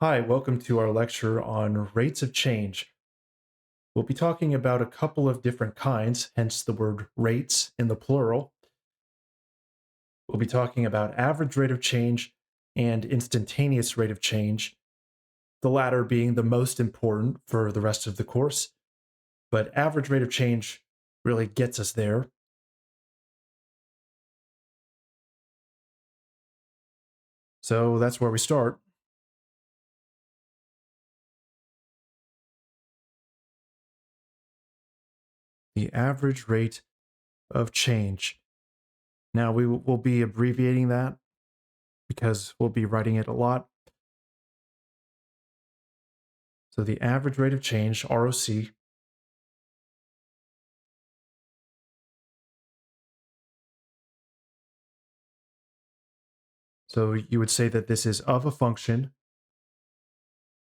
Hi, welcome to our lecture on rates of change. We'll be talking about a couple of different kinds, hence the word rates in the plural. We'll be talking about average rate of change and instantaneous rate of change, the latter being the most important for the rest of the course. But average rate of change really gets us there. So that's where we start. The average rate of change. Now we will be abbreviating that because we'll be writing it a lot. So the average rate of change, ROC, so you would say that this is of a function,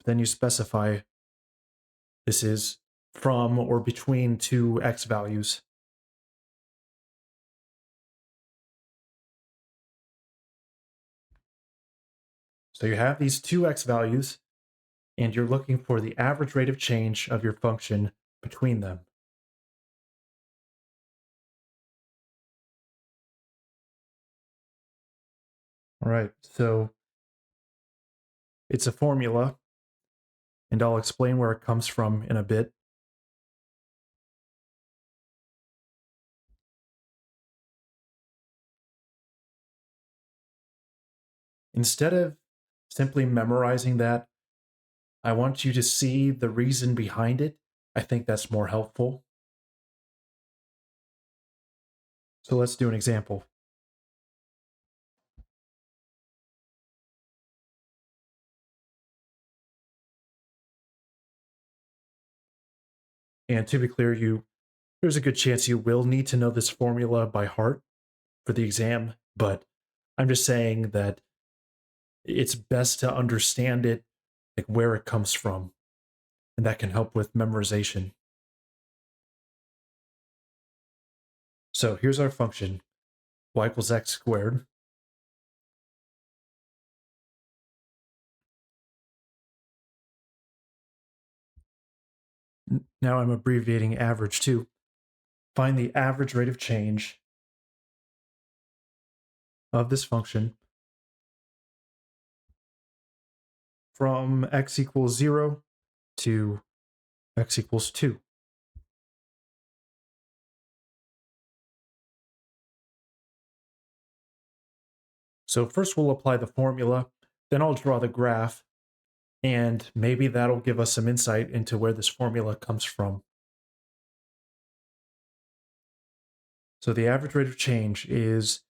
then you specify this is from or between two x values. So you have these two x values, and you're looking for the average rate of change of your function between them. All right, so it's a formula, and I'll explain where it comes from in a bit. Instead of simply memorizing that, I want you to see the reason behind it. I think that's more helpful. So let's do an example. And to be clear, there's a good chance you will need to know this formula by heart for the exam, but I'm just saying that it's best to understand it, like where it comes from, and that can help with memorization. So here's our function, y equals x squared. Now I'm abbreviating average too. Find the average rate of change of this function from x equals 0 to x equals 2. So first we'll apply the formula, then I'll draw the graph, and maybe that'll give us some insight into where this formula comes from. So the average rate of change is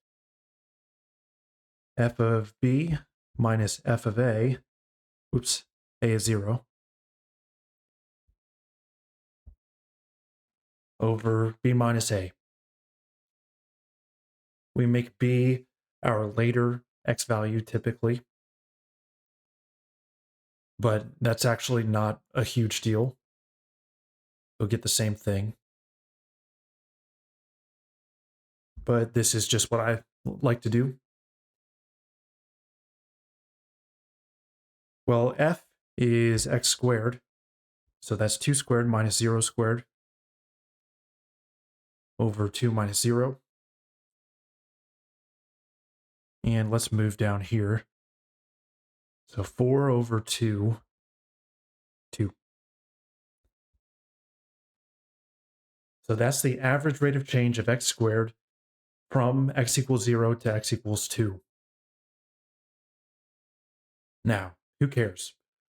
f of b minus f of a. Oops, a is 0. Over b minus a. We make b our later x value typically, but that's actually not a huge deal. You'll get the same thing. But this is just what I like to do. Well, f is x squared, so that's 2 squared minus 0 squared over 2 minus 0. And let's move down here. So 4 over 2, 2. So that's the average rate of change of x squared from x equals 0 to x equals 2. Now, who cares?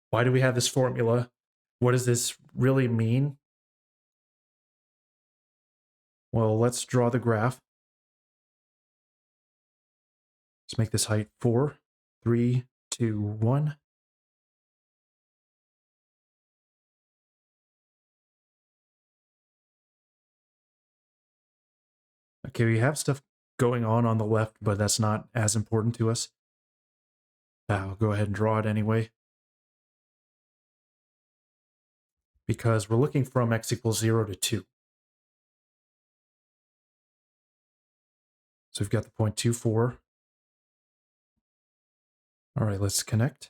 Why do we have this formula? What does this really mean? Well, let's draw the graph. Let's make this height 4, 3, 2, 1. Okay, we have stuff going on the left, but that's not as important to us. I'll go ahead and draw it anyway. Because we're looking from x equals 0 to 2. So we've got the point 2, 4. All right, let's connect.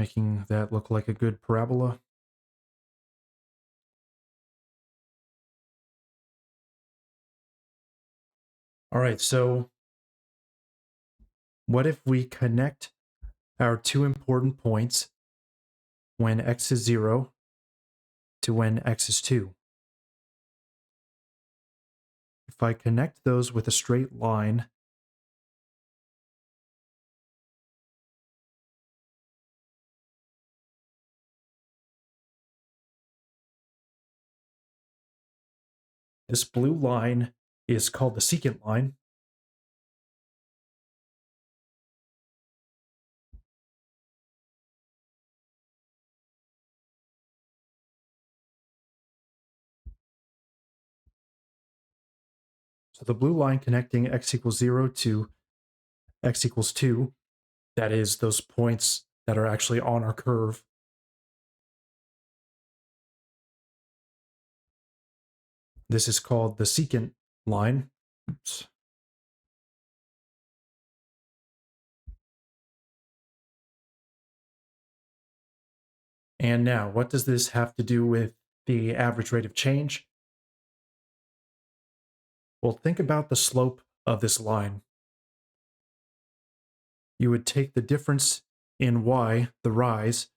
making that look like a good parabola. All right, so what if we connect our two important points when x is 0 to when x is 2? If I connect those with a straight line, this blue line is called the secant line. So the blue line connecting x equals 0 to x equals 2, that is those points that are actually on our curve. This is called the secant line. Oops. And now, what does this have to do with the average rate of change? Well, think about the slope of this line. You would take the difference in y, the rise,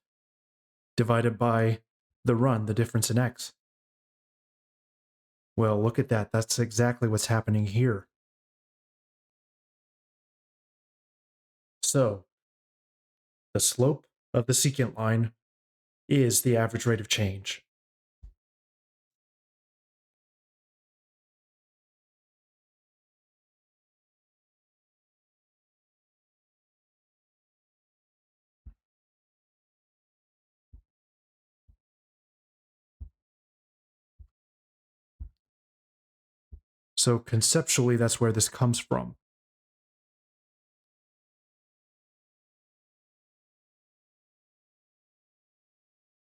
divided by the run, the difference in x. Well, look at that. That's exactly what's happening here. So, the slope of the secant line is the average rate of change. So, conceptually, that's where this comes from.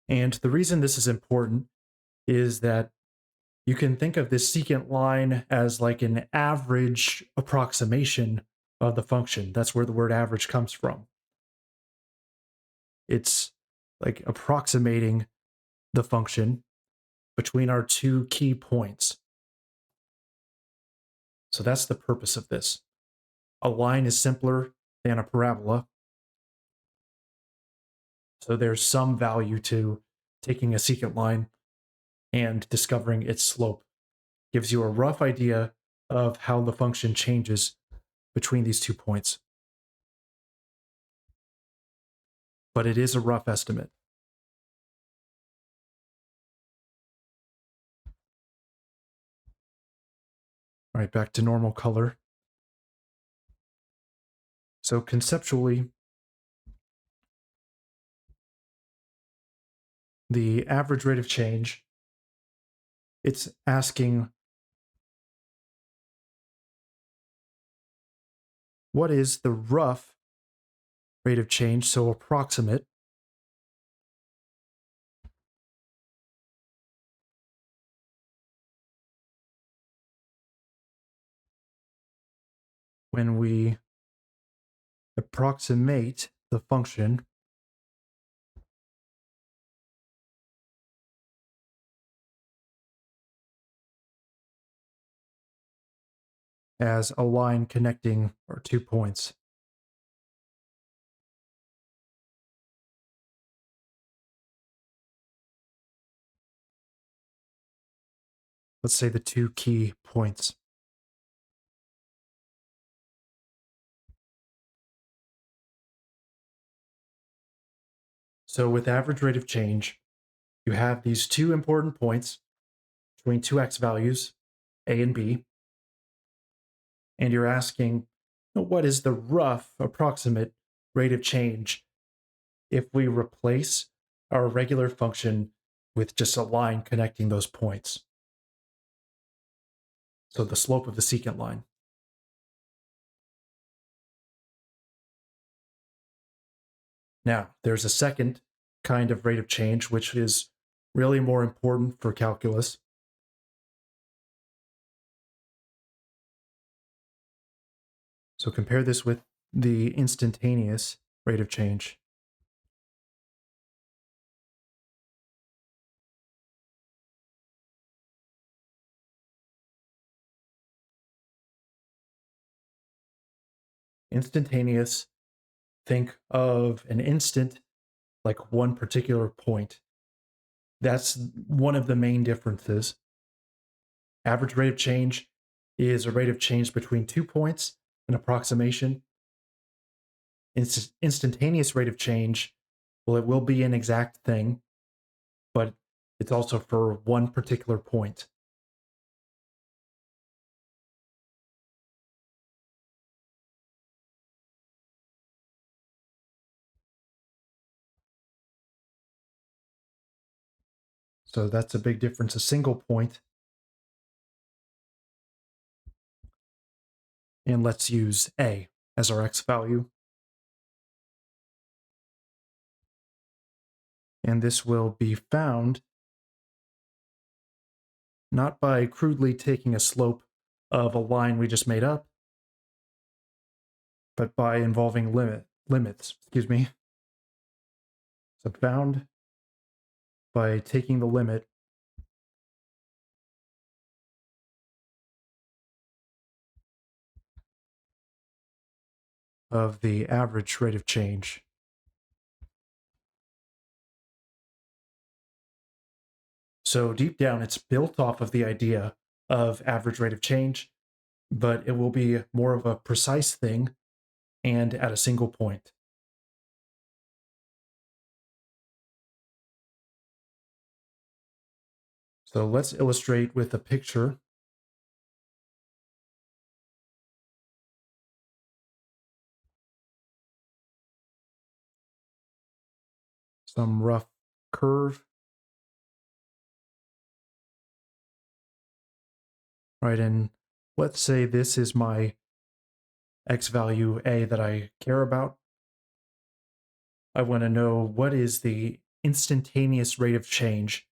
And the reason this is important is that you can think of this secant line as like an average approximation of the function. That's where the word average comes from. It's like approximating the function between our two key points. So that's the purpose of this. A line is simpler than a parabola. So there's some value to taking a secant line and discovering its slope. Gives you a rough idea of how the function changes between these 2 points. But it is a rough estimate. All right, back to normal color. So conceptually, the average rate of change, it's asking what is the rough rate of change, so approximate, when we approximate the function as a line connecting our 2 points. Let's say the 2 key points. So with average rate of change, you have these 2 important points between 2 x values, a and b, and you're asking what is the rough approximate rate of change if we replace our regular function with just a line connecting those points. So the slope of the secant line. Now, there's a second kind of rate of change, which is really more important for calculus. So compare this with the instantaneous rate of change. Instantaneous, think of an instant like one particular point. That's one of the main differences. Average rate of change is a rate of change between 2 points, an approximation. Instantaneous rate of change, well, it will be an exact thing, but it's also for one particular point. So that's a big difference, a single point. And let's use A as our X value. And this will be found not by crudely taking a slope of a line we just made up, but by involving limits. So found by taking the limit of the average rate of change. So deep down, it's built off of the idea of average rate of change, but it will be more of a precise thing and at a single point. So let's illustrate with a picture. Some rough curve. Right, and let's say this is my X value A that I care about. I want to know what is the instantaneous rate of change.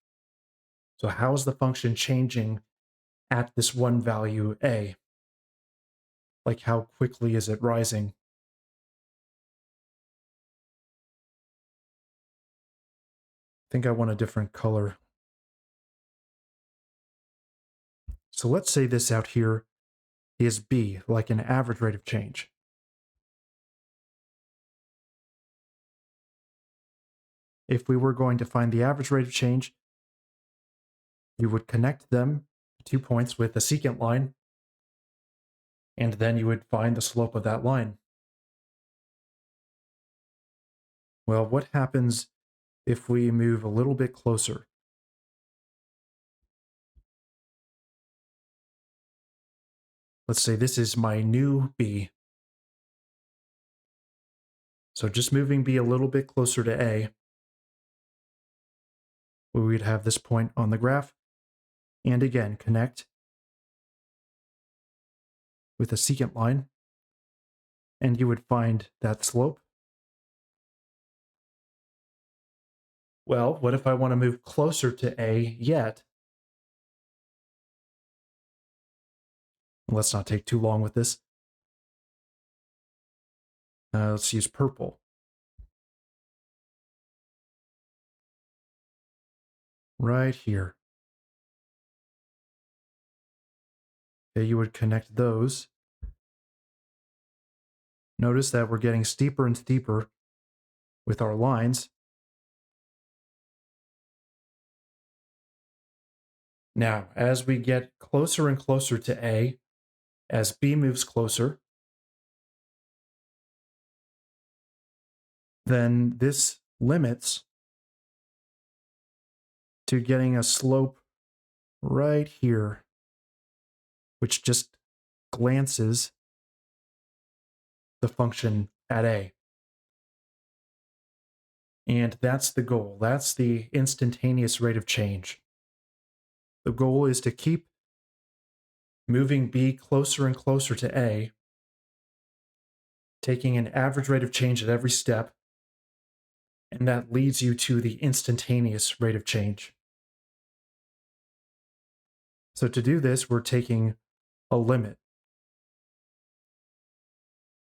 So how is the function changing at this one value A? Like how quickly is it rising? I think I want a different color. So let's say this out here is B, like an average rate of change. If we were going to find the average rate of change, you would connect them, 2 points, with a secant line, and then you would find the slope of that line. Well, what happens if we move a little bit closer? Let's say this is my new B. So just moving B a little bit closer to A, we would have this point on the graph, and again, connect with a secant line, and you would find that slope. Well, what if I want to move closer to A yet? Let's not take too long with this. Let's use purple. Right here. Okay, you would connect those. Notice that we're getting steeper and steeper with our lines. Now, as we get closer and closer to A, as B moves closer, then this limits to getting a slope right here, which just glances the function at A. And that's the goal. That's the instantaneous rate of change. The goal is to keep moving B closer and closer to A, taking an average rate of change at every step, and that leads you to the instantaneous rate of change. So to do this, we're taking a limit.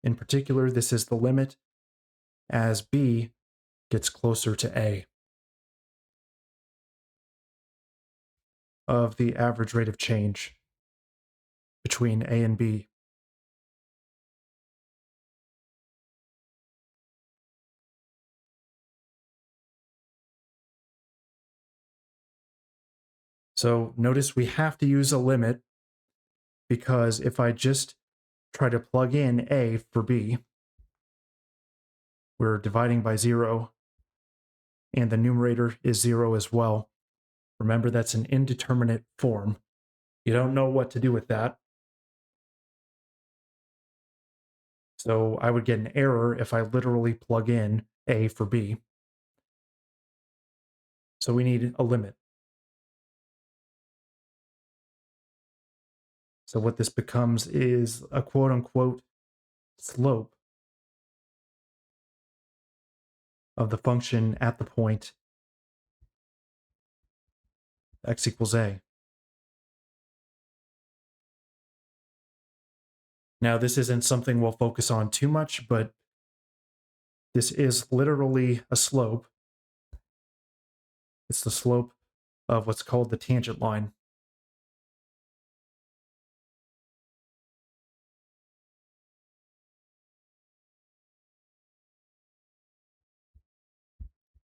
In particular, this is the limit as B gets closer to A of the average rate of change between A and B. So notice we have to use a limit because if I just try to plug in a for b, we're dividing by 0, and the numerator is 0 as well. Remember, that's an indeterminate form. You don't know what to do with that. So I would get an error if I literally plug in a for b. So we need a limit. So what this becomes is a quote unquote slope of the function at the point x equals a. Now, this isn't something we'll focus on too much, but this is literally a slope. It's the slope of what's called the tangent line.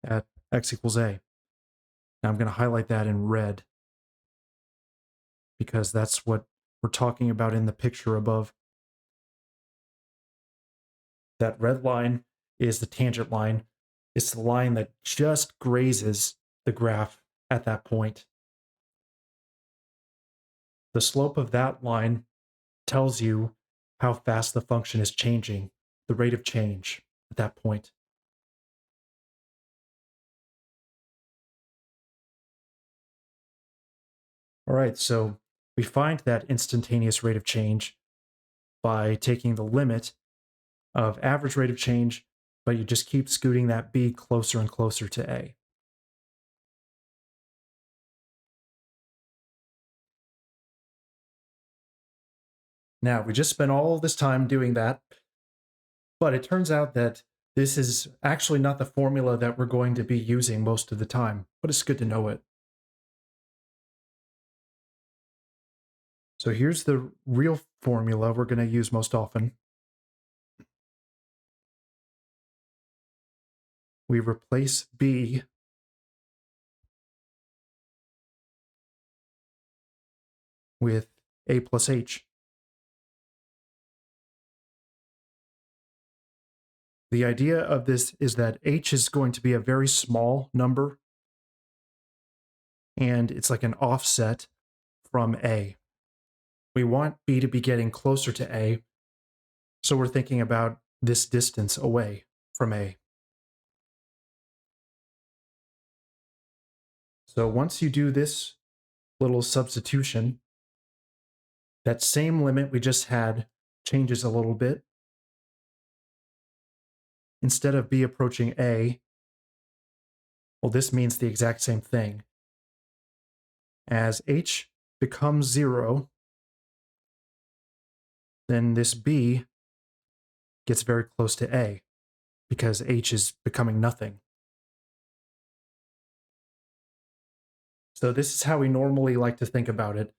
At x equals a. Now I'm going to highlight that in red because that's what we're talking about in the picture above. That red line is the tangent line. It's the line that just grazes the graph at that point. The slope of that line tells you how fast the function is changing, the rate of change at that point. All right, so we find that instantaneous rate of change by taking the limit of average rate of change, but you just keep scooting that b closer and closer to a. Now, we just spent all this time doing that, but it turns out that this is actually not the formula that we're going to be using most of the time, but it's good to know it. So here's the real formula we're going to use most often. We replace b with a plus h. The idea of this is that h is going to be a very small number, and it's like an offset from a. We want b to be getting closer to a, so we're thinking about this distance away from a. So once you do this little substitution, that same limit we just had changes a little bit. Instead of b approaching a, well, this means the exact same thing. As h becomes 0, then this b gets very close to a because h is becoming nothing. So this is how we normally like to think about it.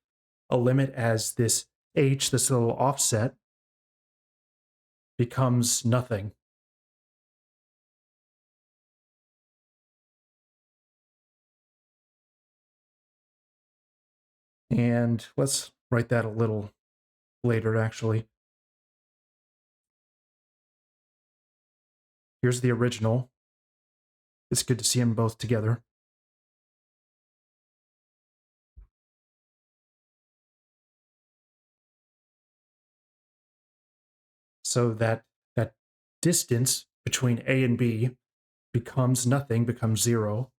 A limit as this h, this little offset, becomes nothing. And let's write that a little later, actually. Here's the original. It's good to see them both together. So that distance between a and b becomes nothing, becomes 0.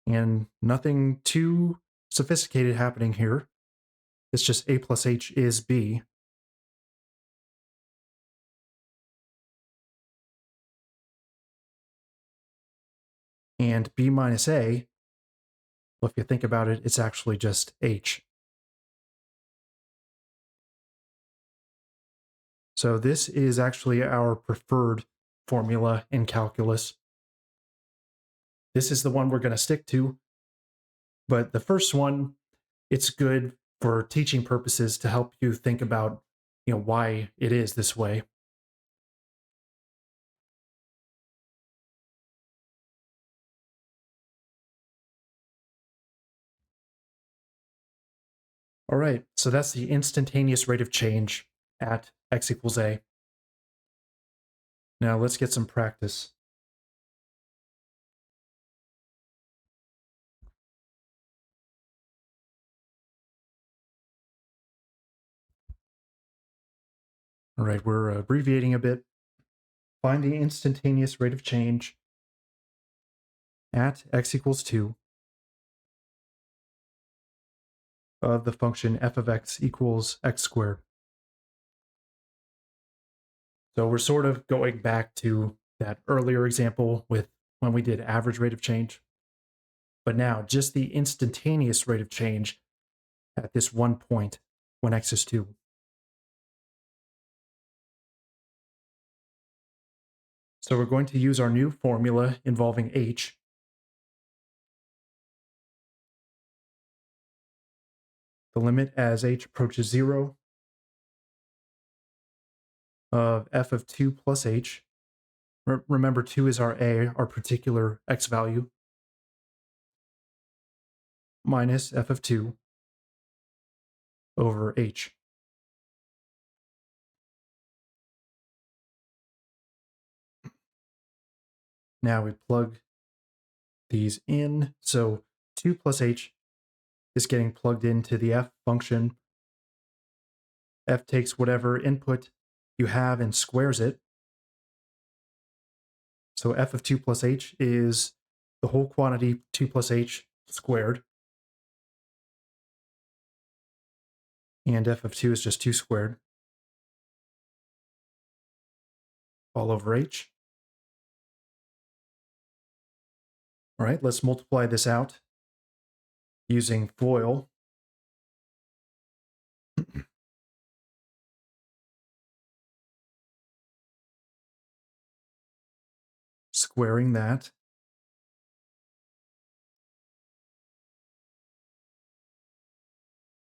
And nothing too sophisticated happening here. It's just a plus h is b. And b minus a, well, if you think about it, it's actually just h. So this is actually our preferred formula in calculus. This is the one we're going to stick to. But the first one, it's good for teaching purposes to help you think about, why it is this way. All right, so that's the instantaneous rate of change at x equals a. Now let's get some practice. All right, we're abbreviating a bit. Find the instantaneous rate of change at x equals 2 of the function f of x equals x squared. So we're sort of going back to that earlier example with when we did average rate of change. But now just the instantaneous rate of change at this one point when x is 2. So we're going to use our new formula involving h. The limit as h approaches 0 of f of 2 plus h. Remember, 2 is our a, our particular x value, minus f of 2 over h. Now we plug these in. So 2 plus h is getting plugged into the f function. F takes whatever input you have and squares it. So f of 2 plus h is the whole quantity 2 plus h squared. And f of 2 is just 2 squared. All over h. All right, let's multiply this out using FOIL. Squaring that.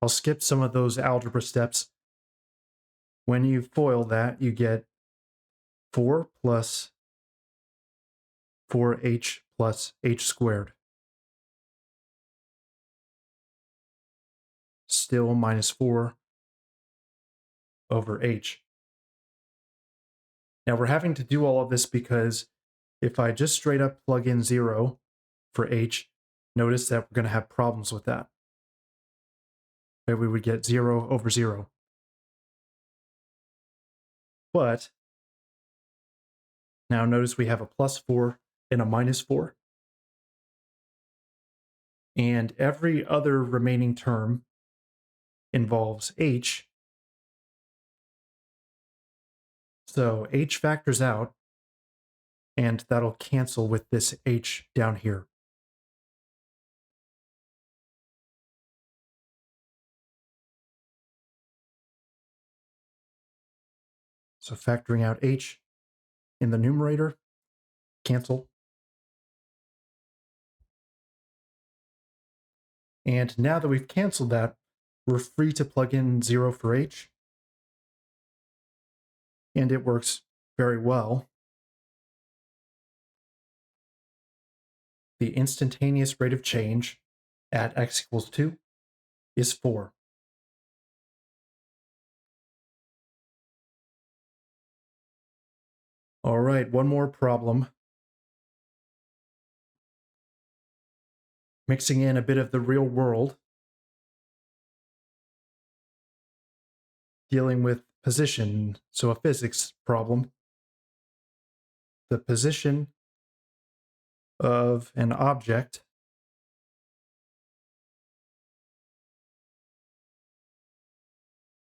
I'll skip some of those algebra steps. When you FOIL that, you get 4 plus 4h plus h squared. Still minus 4 over h. Now we're having to do all of this because if I just straight up plug in 0 for h, notice that we're going to have problems with that. Right? We would get 0 over 0. But now notice we have a plus 4 and a minus 4. And every other remaining term involves h. So h factors out, and that'll cancel with this h down here. So factoring out h in the numerator, cancel. And now that we've canceled that, we're free to plug in 0 for h. And it works very well. The instantaneous rate of change at x equals 2 is 4. All right, one more problem. Mixing in a bit of the real world. Dealing with position, so a physics problem. The position of an object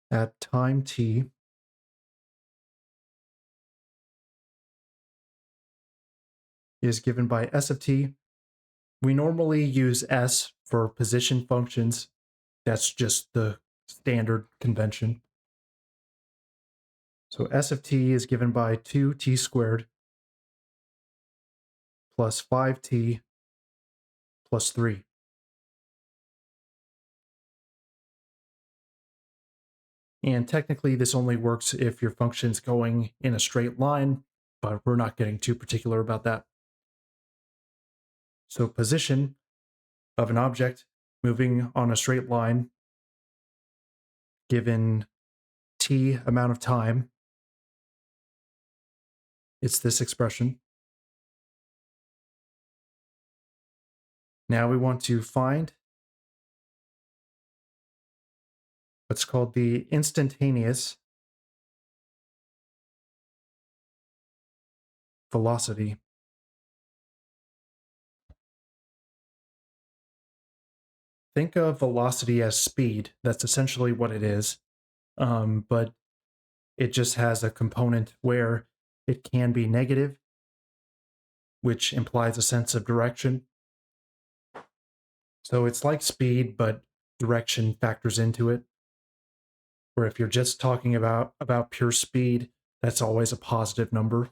at time t is given by s of t. We normally use s for position functions. That's just the standard convention. So s of t is given by 2t squared plus 5t plus 3. And technically, this only works if your function's going in a straight line, but we're not getting too particular about that. So position of an object moving on a straight line given t amount of time, it's this expression. Now we want to find what's called the instantaneous velocity. Think of velocity as speed. That's essentially what it is. But it just has a component where it can be negative, which implies a sense of direction. So it's like speed, but direction factors into it. Where if you're just talking about pure speed, that's always a positive number.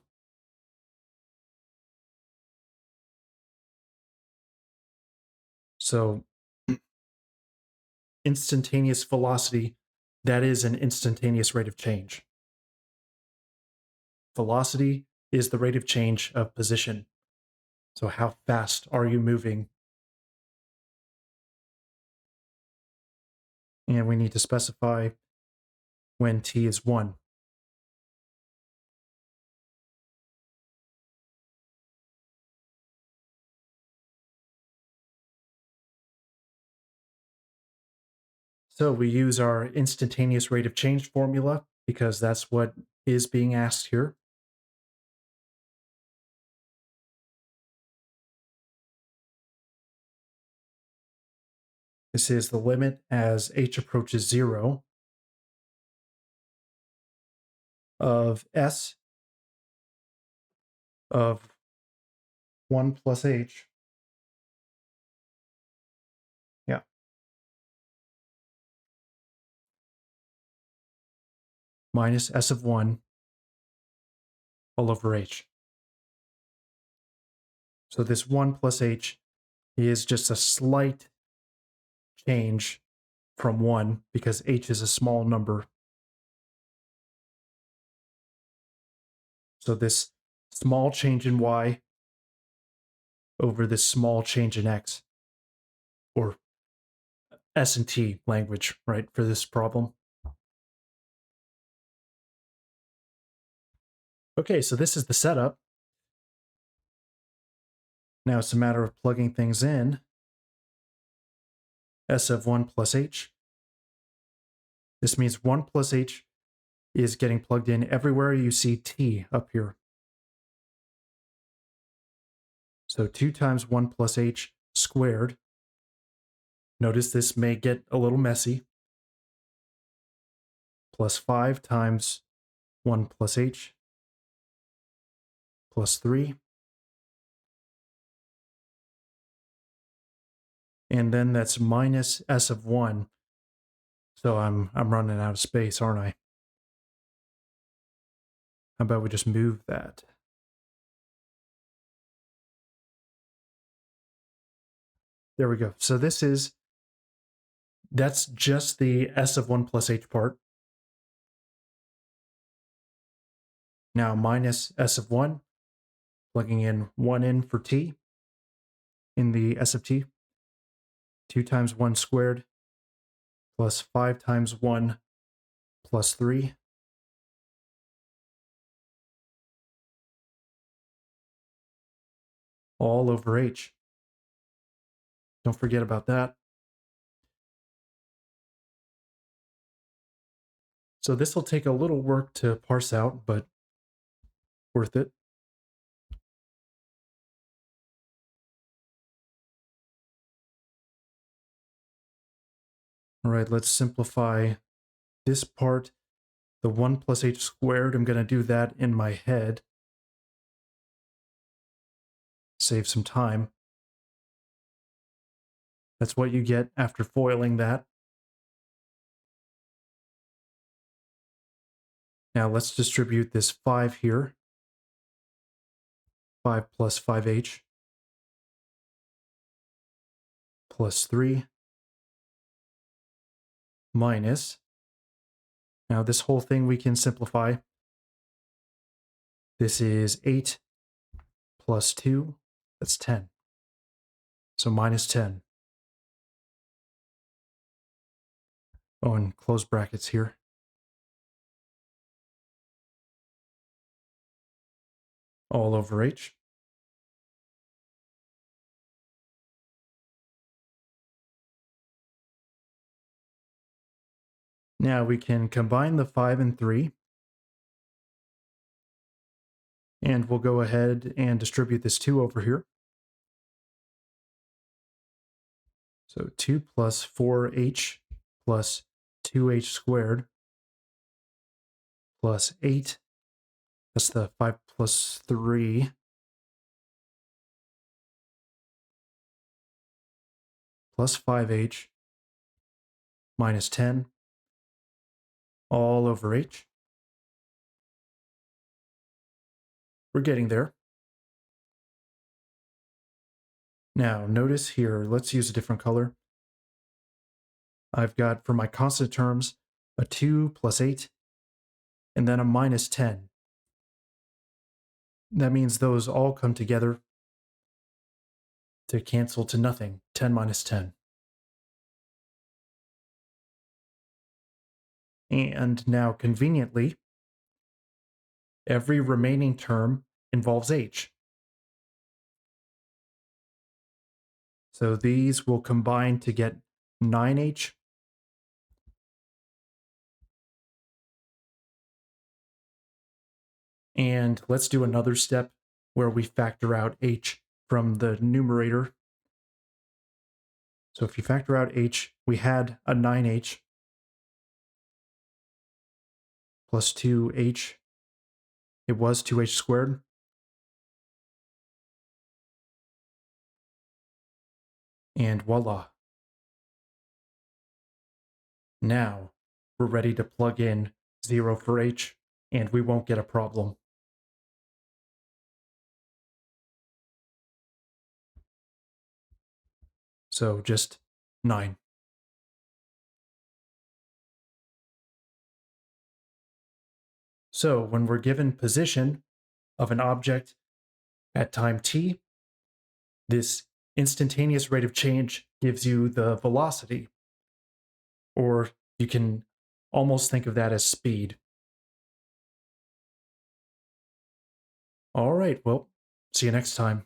So instantaneous velocity, that is an instantaneous rate of change. Velocity is the rate of change of position. So how fast are you moving? And we need to specify when t is 1. So we use our instantaneous rate of change formula because that's what is being asked here. This is the limit as h approaches 0 of s of 1 plus h. Yeah. Minus s of 1 all over h. So this 1 plus h is just a slight change from 1 because h is a small number. So this small change in y over this small change in x, or s and t language, right, for this problem. Okay, so this is the setup. Now it's a matter of plugging things in. S of 1 plus h. This means 1 plus h is getting plugged in everywhere you see t up here. So 2 times 1 plus h squared. Notice this may get a little messy. Plus 5 times 1 plus h plus 3. And then that's minus s of 1. So I'm running out of space, aren't I? How about we just move that? There we go. So that's just the s of 1 plus h part. Now minus s of 1, plugging in 1 in for t in the s of t. 2 times 1 squared plus 5 times 1 plus 3. All over h. Don't forget about that. So this will take a little work to parse out, but worth it. All right, let's simplify this part. The 1 plus h squared, I'm going to do that in my head. Save some time. That's what you get after foiling that. Now let's distribute this 5 here. 5 plus 5h plus 3 minus. Now this whole thing we can simplify. This is 8 plus 2, that's 10. So minus 10. Oh, and close brackets here. All over h. Now we can combine the 5 and 3. And we'll go ahead and distribute this 2 over here. So 2 plus 4h plus 2h squared plus 8. That's the 5 plus 3 plus 5h minus 10 all over h. We're getting there. Now notice here, let's use a different color. I've got for my constant terms a 2 plus 8 and then a minus 10. That means those all come together to cancel to nothing, 10 minus 10. And now conveniently, every remaining term involves h. So these will combine to get 9h. And let's do another step where we factor out h from the numerator. So if you factor out h, we had a 9h plus 2h. It was 2h squared. And voila. Now we're ready to plug in 0 for h, and we won't get a problem. So just 9. So when we're given position of an object at time t, this instantaneous rate of change gives you the velocity, or you can almost think of that as speed. All right, well, see you next time.